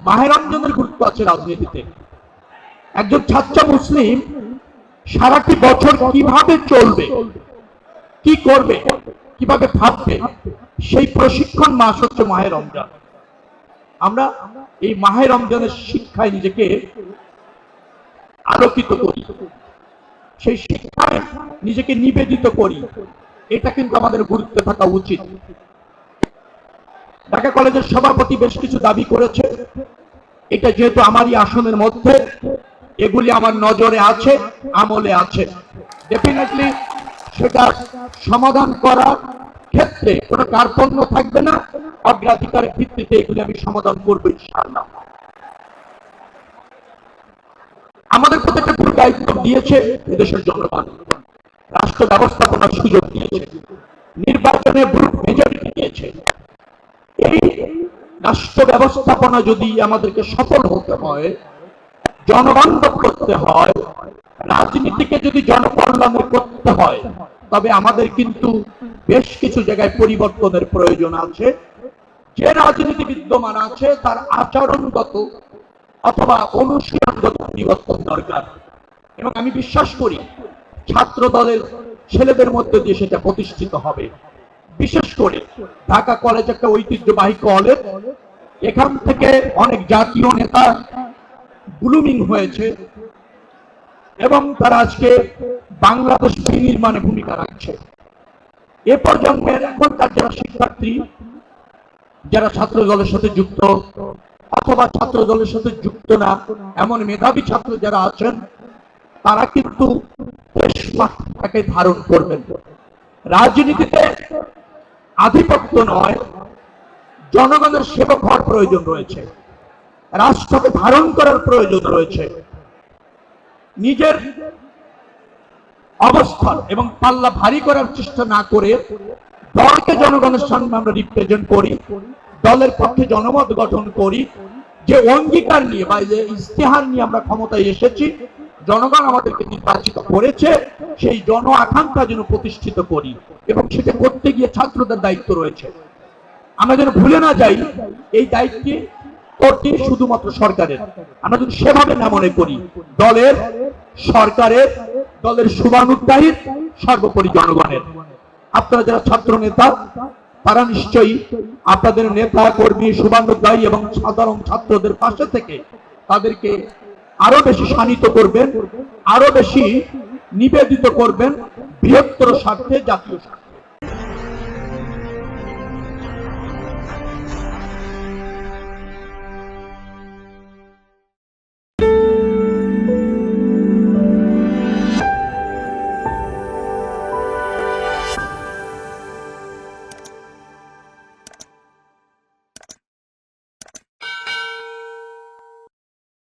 মাহে রমজানের গুরুত্ব আছে রাজনীতিতে। একজন ছাত্র মুসলিম সারাটি বছর কিভাবে চলবে, কি করবে, কিভাবে ভাববে, সেই প্রশিক্ষণ মাস হচ্ছে মাহে রমজান। আমরা এই মাহে রমজানের শিক্ষায় নিজেকে আলোকিত করি, সেই শিক্ষায় নিজেকে নিবেদিত করি, এটা কিন্তু আমাদের গুরুত্বে থাকা উচিত। ঢাকা কলেজের সভাপতি বেশ কিছু দাবি করেছে, এটা যেহেতু আমারই আসনের মধ্যে, এগুলি আমার নজরে আছে, আমলে আছে, ডেফিনেটলি সেটা সমাধান করার ক্ষেত্রে কোনো কার্পণ্য থাকবে না, অগ্রাধিকারের ভিত্তিতে এগুলি আমি সমাধান করবো ইনশাআল্লাহ। আমাদের প্রতি একটা পুরো দায়িত্ব দিয়েছে এদেশের জনগণ, রাষ্ট্র ব্যবস্থাপনার সুযোগ দিয়েছে, নির্বাচনে ভোট মেজরিটি দিয়েছে। এই রাষ্ট্র ব্যবস্থাপনা যদি আমাদেরকে সফল হতে হয়, জনবান্ধব করতে হয়, রাজনীতিকে যদি জনকল্যাণের করতে হয়, তবে আমাদের কিন্তু বেশ কিছু জায়গায় পরিবর্তনের প্রয়োজন আছে। যে রাজনীতি বিদ্যমান আছে তার আচরণগত অথবা অনুশীলনগত পরিবর্তন দরকার, এবং আমি বিশ্বাস করি ছাত্র দলের ছেলেদের মধ্যে দিয়ে সেটা প্রতিষ্ঠিত হবে। বিশেষ করে ঢাকা কলেজ একটা ঐতিহ্যবাহী কলেজ, এখান থেকে অনেক জাতীয় নেতা ব্লুমিং হয়েছে এবং তারা আজকে বাংলাদেশ বিনির্মাণে ভূমিকা রাখছে। এ প্রজন্মের এখনকার যারা শিক্ষার্থী, যারা ছাত্র দলের সাথে যুক্ত অথবা ছাত্র দলের সাথে যুক্ত না এমন মেধাবী ছাত্র যারা আছেন, তারা কিন্তু দেশটাকে ধারণ করবেন। রাজনীতিতে আধিপত্য নয়, জনগণের সেবক হওয়ার প্রয়োজন রয়েছে, রাষ্ট্রকে ধারণ করার প্রয়োজন রয়েছে। নিজের অবস্থান এবং পাল্লা ভারী করার চেষ্টা না করে দলকে জনগণের সামনে আমরা রিপ্রেজেন্ট করি, দলের পক্ষে জনমত গঠন করি, যে অঙ্গীকার নিয়ে বা যে ইস্তেহার নিয়ে আমরা ক্ষমতায় এসেছি, জনগণ আমাদেরকে নির্বাচিত করেছে, সেই জন আকাঙ্ক্ষা যেন প্রতিষ্ঠিত করি, এবং সেটা করতে গিয়ে ছাত্রদের দায়িত্ব রয়েছে। আমরা যেন ভুলে না যাই এই দায়িত্বে করতে শুধুমাত্র সরকারের, আমরা যদি সেভাবে না মনে করি, দলের, সরকারের, দলের শুভানুধ্যায়ীর, সর্বোপরি জনগণের। আপনারা যারা ছাত্র নেতা, তারা নিশ্চয়ই আপনাদের নেতা কর্মী শুভানুধ্যায়ী এবং সাধারণ ছাত্রদের পাশে থেকে তাদেরকে আরো বেশি শানিত করবেন, আরো বেশি নিবেদিত করবেন বৃহত্তর স্বার্থে, জাতীয় স্বার্থে।